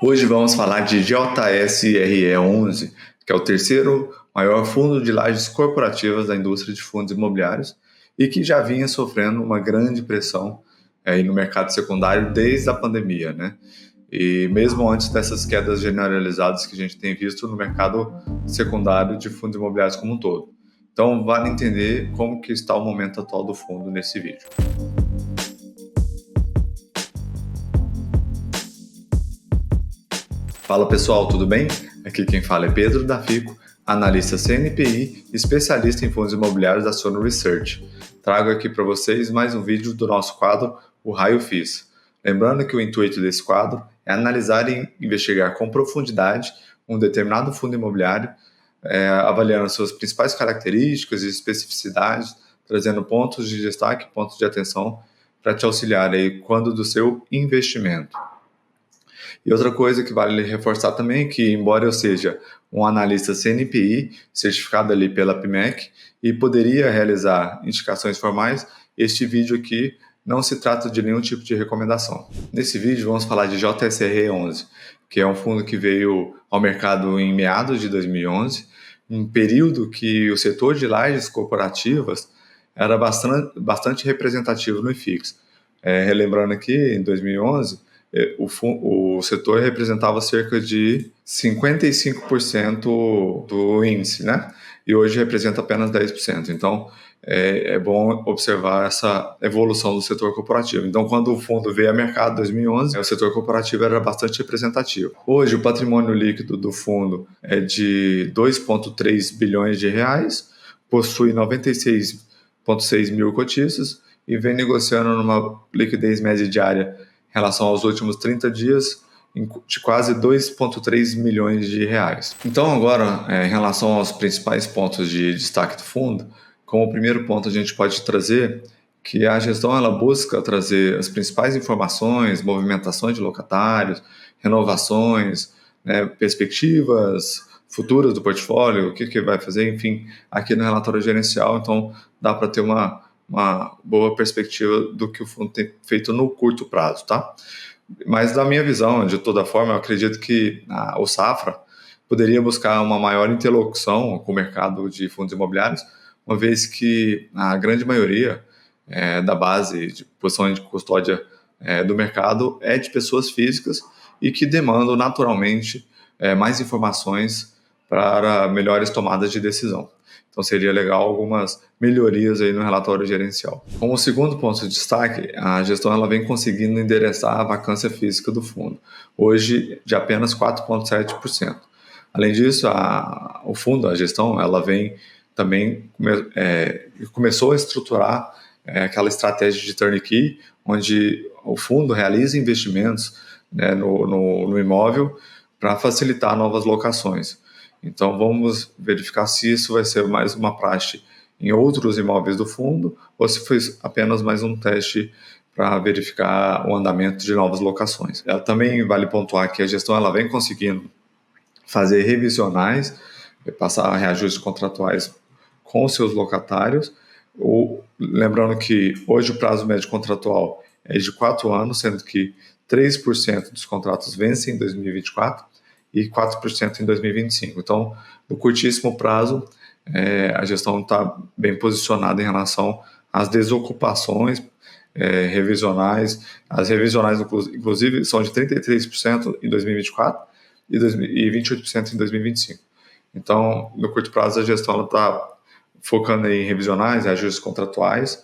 Hoje vamos falar de JSRE11, que é o terceiro maior fundo de lajes corporativas da indústria de fundos imobiliários e que já vinha sofrendo uma grande pressão aí no mercado secundário desde a pandemia, né? E mesmo antes dessas quedas generalizadas que a gente tem visto no mercado secundário de fundos imobiliários como um todo. Então, vale entender como que está o momento atual do fundo nesse vídeo. Fala pessoal, tudo bem? Aqui quem fala é Pedro da Fico, analista CNPI, especialista em fundos imobiliários da Sono Research. Trago aqui para vocês mais um vídeo do nosso quadro, o Raio X. Lembrando que o intuito desse quadro é analisar e investigar com profundidade um determinado fundo imobiliário, avaliando suas principais características e especificidades, trazendo pontos de destaque, pontos de atenção para te auxiliar aí quando do seu investimento. E outra coisa que vale reforçar também é que, embora eu seja um analista CNPI, certificado ali pela PMEC, e poderia realizar indicações formais, este vídeo aqui não se trata de nenhum tipo de recomendação. Nesse vídeo vamos falar de JSRE11, que é um fundo que veio ao mercado em meados de 2011, um período que o setor de lajes corporativas era bastante representativo no IFIX. Relembrando aqui, em 2011, o setor representava cerca de 55% do índice, né? E hoje representa apenas 10%. Então, é bom observar essa evolução do setor corporativo. Então, quando o fundo veio a mercado em 2011, o setor corporativo era bastante representativo. Hoje, o patrimônio líquido do fundo é de 2,3 bilhões de reais, possui 96,6 mil cotistas e vem negociando numa liquidez média diária em relação aos últimos 30 dias, de quase 2,3 milhões de reais. Então agora, em relação aos principais pontos de destaque do fundo, como primeiro ponto a gente pode trazer que a gestão ela busca trazer as principais informações, movimentações de locatários, renovações, perspectivas futuras do portfólio, o que vai fazer, enfim, aqui no relatório gerencial, então dá para ter uma boa perspectiva do que o fundo tem feito no curto prazo, tá? Mas da minha visão, de toda forma, eu acredito que o Safra poderia buscar uma maior interlocução com o mercado de fundos imobiliários, uma vez que a grande maioria da base de posição de custódia do mercado é de pessoas físicas e que demandam naturalmente mais informações para melhores tomadas de decisão. Então seria legal algumas melhorias aí no relatório gerencial. Como segundo ponto de destaque, a gestão ela vem conseguindo endereçar a vacância física do fundo, hoje de apenas 4,7%. Além disso, o fundo, a gestão, ela vem também começou a estruturar aquela estratégia de turnkey, onde o fundo realiza investimentos no imóvel para facilitar novas locações. Então, vamos verificar se isso vai ser mais uma praxe em outros imóveis do fundo ou se foi apenas mais um teste para verificar o andamento de novas locações. Ela também vale pontuar que a gestão ela vem conseguindo fazer revisionais, passar reajustes contratuais com os seus locatários, lembrando que hoje o prazo médio contratual é de 4 anos, sendo que 3% dos contratos vencem em 2024, e 4% em 2025. Então, no curtíssimo prazo, a gestão está bem posicionada em relação às desocupações revisionais. As revisionais, inclusive, são de 33% em 2024 e 28% em 2025. Então, no curto prazo, a gestão está focando em revisionais, ajustes contratuais,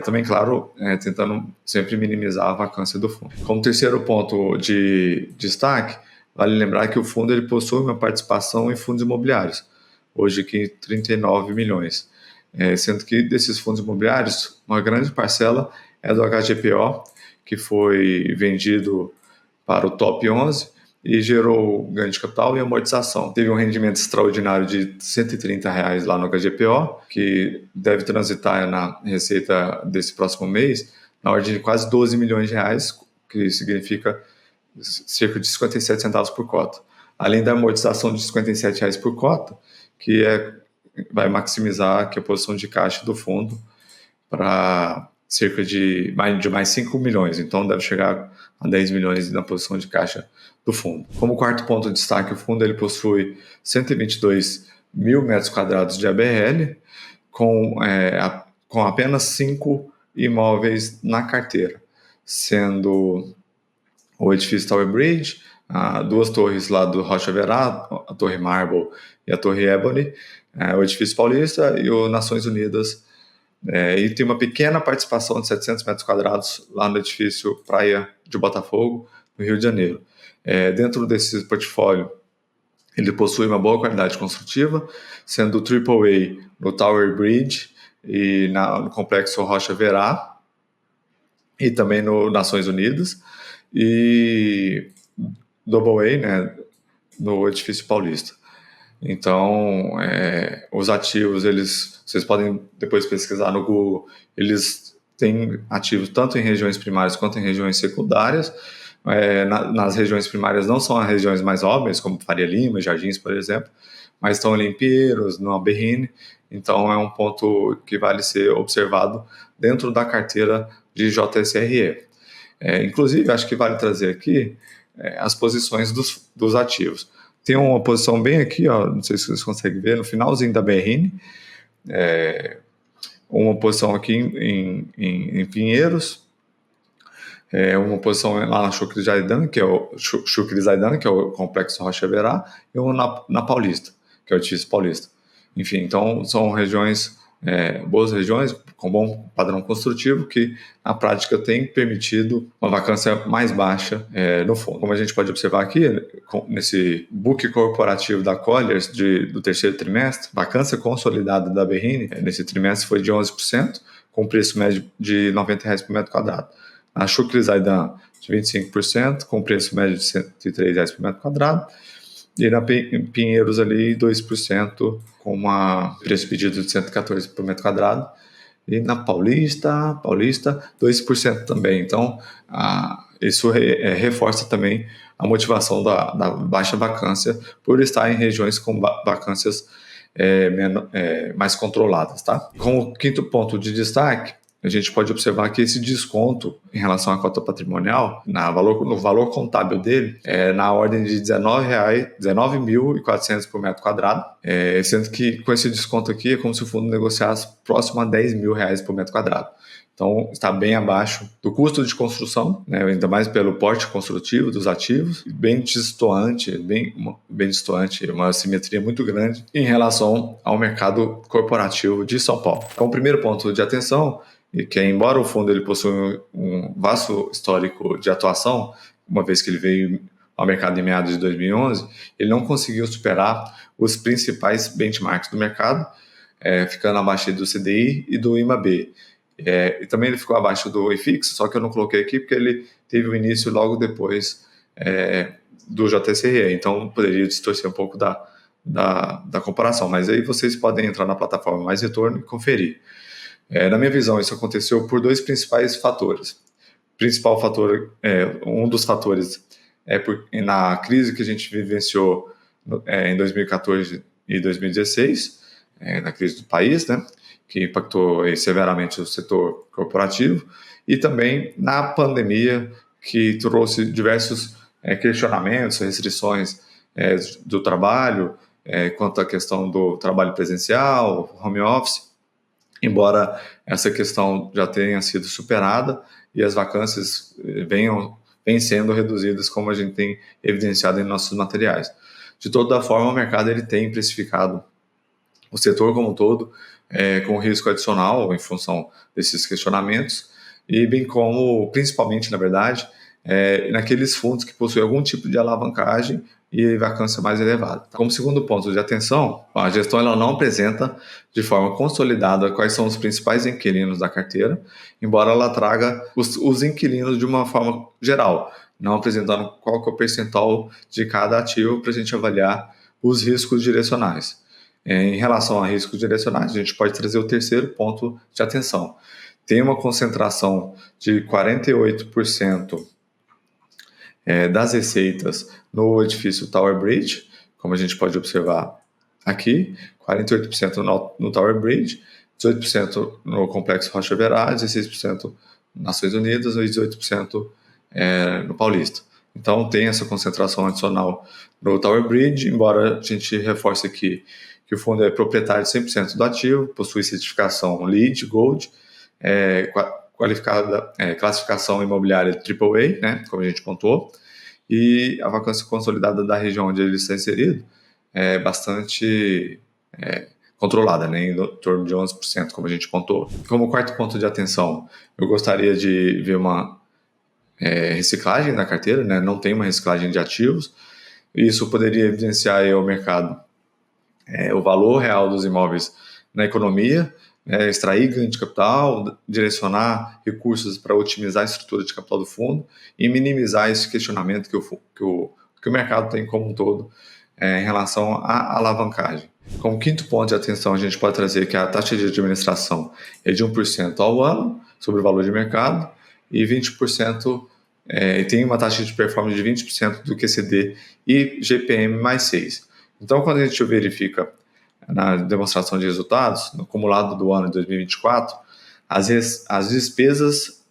também, claro, tentando sempre minimizar a vacância do fundo. Como terceiro ponto de destaque, vale lembrar que o fundo ele possui uma participação em fundos imobiliários, hoje aqui 39 milhões, sendo que desses fundos imobiliários, uma grande parcela é do HGPO, que foi vendido para o Top 11 e gerou ganho de capital e amortização. Teve um rendimento extraordinário de R$ 130 lá no HGPO, que deve transitar na receita desse próximo mês, na ordem de quase 12 milhões de reais, que significa cerca de 57 centavos por cota. Além da amortização de R$ 57 por cota, que vai maximizar aqui a posição de caixa do fundo para cerca de mais 5 milhões, então deve chegar a 10 milhões na posição de caixa do fundo. Como quarto ponto de destaque, o fundo ele possui 122 mil metros quadrados de ABL, com apenas 5 imóveis na carteira, sendo o edifício Tower Bridge, duas torres lá do Rocha Verá, a Torre Marble e a Torre Ebony, o edifício Paulista e o Nações Unidas. E tem uma pequena participação de 700 metros quadrados lá no edifício Praia de Botafogo, no Rio de Janeiro. Dentro desse portfólio, ele possui uma boa qualidade construtiva, sendo AAA no Tower Bridge e no complexo Rocha Verá, e também no Nações Unidas, e AA, né, no edifício Paulista. Então, os ativos, vocês podem depois pesquisar no Google, eles têm ativos tanto em regiões primárias quanto em regiões secundárias. Nas regiões primárias não são as regiões mais óbvias, como Faria Lima, Jardins, por exemplo, mas estão ali em Pinheiros, no Berrini. Então, é um ponto que vale ser observado dentro da carteira de JSRE. Inclusive, acho que vale trazer aqui as posições dos ativos. Tem uma posição bem aqui, ó, não sei se vocês conseguem ver, no finalzinho da Berrini, uma posição aqui em Pinheiros, uma posição lá na Chucre Zaidan, que é o complexo Rocha Verá, e uma na Paulista, que é o edifício Paulista. Enfim, então são regiões, boas regiões, com bom padrão construtivo, que na prática tem permitido uma vacância mais baixa no fundo. Como a gente pode observar aqui, nesse book corporativo da Colliers do terceiro trimestre, vacância consolidada da Berrini nesse trimestre foi de 11%, com preço médio de R$ 90 por metro quadrado. A Chucre Zaidan, de 25%, com preço médio de R$ 103 por metro quadrado. E na Pinheiros ali 2%, com um preço pedido de 114 por metro quadrado. E na Paulista 2% também. Então, isso reforça também a motivação da baixa vacância por estar em regiões com vacâncias mais controladas. Tá? Como quinto ponto de destaque, a gente pode observar que esse desconto em relação à cota patrimonial, no valor contábil dele, é na ordem de R$ 19.400 por metro quadrado, sendo que com esse desconto aqui é como se o fundo negociasse próximo a R$ 10.000 por metro quadrado. Então, está bem abaixo do custo de construção, né, ainda mais pelo porte construtivo dos ativos, bem distoante, uma simetria muito grande em relação ao mercado corporativo de São Paulo. Então, o primeiro ponto de atenção é que, embora o fundo ele possua um vasto histórico de atuação, uma vez que ele veio ao mercado em meados de 2011, ele não conseguiu superar os principais benchmarks do mercado, ficando abaixo do CDI e do IMAB. E também ele ficou abaixo do IFIX, só que eu não coloquei aqui porque ele teve o início logo depois do JSRE, então poderia distorcer um pouco da comparação, mas aí vocês podem entrar na plataforma Mais Retorno e conferir. Na minha visão, isso aconteceu por dois principais fatores. O principal fator, um dos fatores, na crise que a gente vivenciou em 2014 e 2016, na crise do país, né, que impactou severamente o setor corporativo, e também na pandemia, que trouxe diversos questionamentos, restrições do trabalho, quanto à questão do trabalho presencial, home office, embora essa questão já tenha sido superada e as vacâncias vêm sendo reduzidas, como a gente tem evidenciado em nossos materiais. De toda forma, o mercado ele tem precificado o setor como um todo com risco adicional em função desses questionamentos, e bem como, principalmente, na verdade, naqueles fundos que possuem algum tipo de alavancagem e vacância mais elevada. Como segundo ponto de atenção, a gestão ela não apresenta de forma consolidada quais são os principais inquilinos da carteira, embora ela traga os inquilinos de uma forma geral, não apresentando qual que é o percentual de cada ativo para a gente avaliar os riscos direcionais. Em relação a riscos direcionais, a gente pode trazer o terceiro ponto de atenção. Tem uma concentração de 48% das receitas no edifício Tower Bridge, como a gente pode observar aqui, 48% no Tower Bridge, 18% no Complexo Rocha Verá, 16% Nações Unidas e 18% no Paulista. Então tem essa concentração adicional no Tower Bridge, embora a gente reforce aqui que o fundo é proprietário de 100% do ativo, possui certificação LEED Gold, classificação imobiliária AAA, né, como a gente contou, e a vacância consolidada da região onde ele está inserido é bastante controlada, né, em torno de 11%, como a gente contou. Como quarto ponto de atenção, eu gostaria de ver uma reciclagem da carteira, né, não tem uma reciclagem de ativos. Isso poderia evidenciar ao mercado o valor real dos imóveis na economia, extrair ganho de capital, direcionar recursos para otimizar a estrutura de capital do fundo e minimizar esse questionamento que o mercado tem como um todo em relação à alavancagem. Como quinto ponto de atenção, a gente pode trazer que a taxa de administração é de 1% ao ano sobre o valor de mercado e 20% tem uma taxa de performance de 20% do QCD e GPM mais 6. Então, quando a gente verifica na demonstração de resultados, no acumulado do ano de 2024, as despesas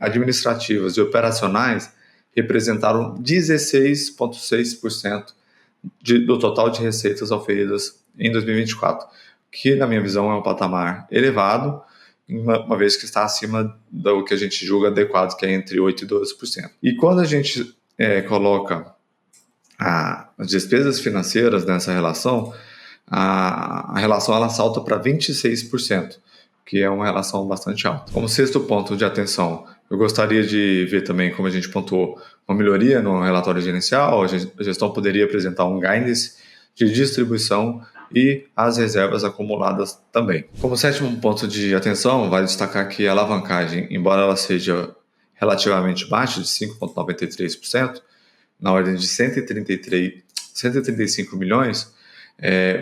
administrativas e operacionais representaram 16,6% do total de receitas auferidas em 2024, que, na minha visão, é um patamar elevado, uma vez que está acima do que a gente julga adequado, que é entre 8% e 12%. E quando a gente coloca as despesas financeiras nessa relação, a relação ela salta para 26%, que é uma relação bastante alta. Como sexto ponto de atenção, eu gostaria de ver também, como a gente pontuou, uma melhoria no relatório gerencial. A gestão poderia apresentar um guidance de distribuição e as reservas acumuladas também. Como sétimo ponto de atenção, vale destacar que a alavancagem, embora ela seja relativamente baixa, de 5,93%, na ordem de 135 milhões,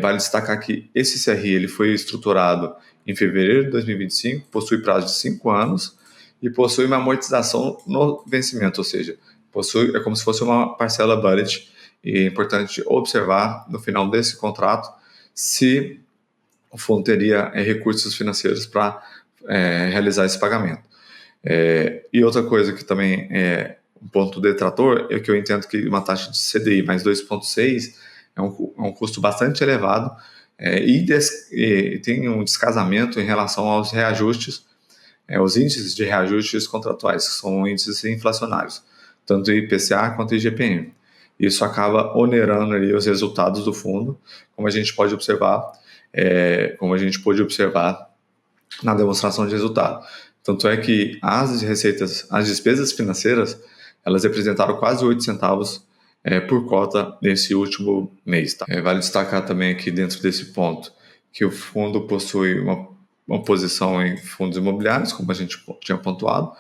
vale destacar que esse CRI ele foi estruturado em fevereiro de 2025, possui prazo de 5 anos e possui uma amortização no vencimento, ou seja, é como se fosse uma parcela bullet, e é importante observar no final desse contrato se o fundo teria recursos financeiros para realizar esse pagamento. E outra coisa que também é um ponto detrator é que eu entendo que uma taxa de CDI mais 2,6 é um custo bastante elevado e tem um descasamento em relação aos reajustes, os índices de reajustes contratuais, que são índices inflacionários, tanto IPCA quanto IGPM. Isso acaba onerando ali os resultados do fundo, como a gente pode observar, na demonstração de resultado. Tanto é que as despesas financeiras, elas representaram quase 8 centavos por cota nesse último mês. Tá? Vale destacar também aqui dentro desse ponto que o fundo possui uma posição em fundos imobiliários, como a gente tinha pontuado,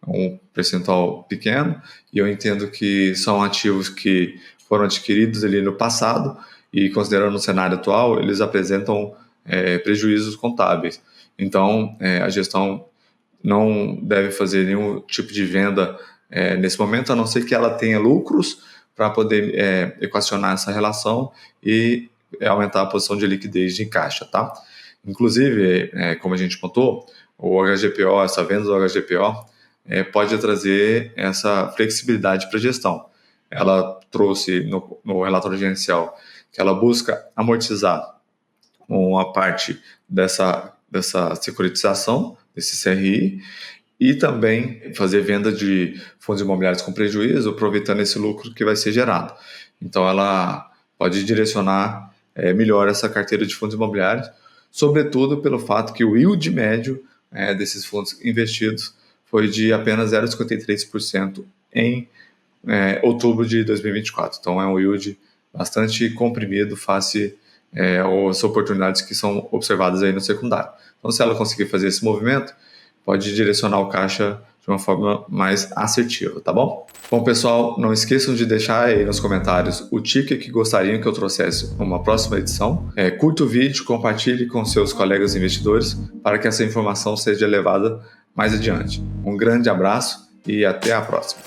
um percentual pequeno, e eu entendo que são ativos que foram adquiridos ali no passado e, considerando o cenário atual, eles apresentam prejuízos contábeis. Então, a gestão não deve fazer nenhum tipo de venda nesse momento, a não ser que ela tenha lucros para poder equacionar essa relação e aumentar a posição de liquidez de caixa, tá? Inclusive, como a gente contou, o HGPO, essa venda do HGPO, pode trazer essa flexibilidade para a gestão. Ela trouxe no relatório gerencial que ela busca amortizar uma parte dessa securitização, desse CRI, e também fazer venda de fundos imobiliários com prejuízo, aproveitando esse lucro que vai ser gerado. Então, ela pode direcionar melhor essa carteira de fundos imobiliários, sobretudo pelo fato que o yield médio desses fundos investidos foi de apenas 0,53% em outubro de 2024. Então, é um yield bastante comprimido face às oportunidades que são observadas aí no secundário. Então, se ela conseguir fazer esse movimento, pode direcionar o caixa de uma forma mais assertiva, tá bom? Bom, pessoal, não esqueçam de deixar aí nos comentários o ticket que gostariam que eu trouxesse numa próxima edição. Curta o vídeo, compartilhe com seus colegas investidores para que essa informação seja levada mais adiante. Um grande abraço e até a próxima.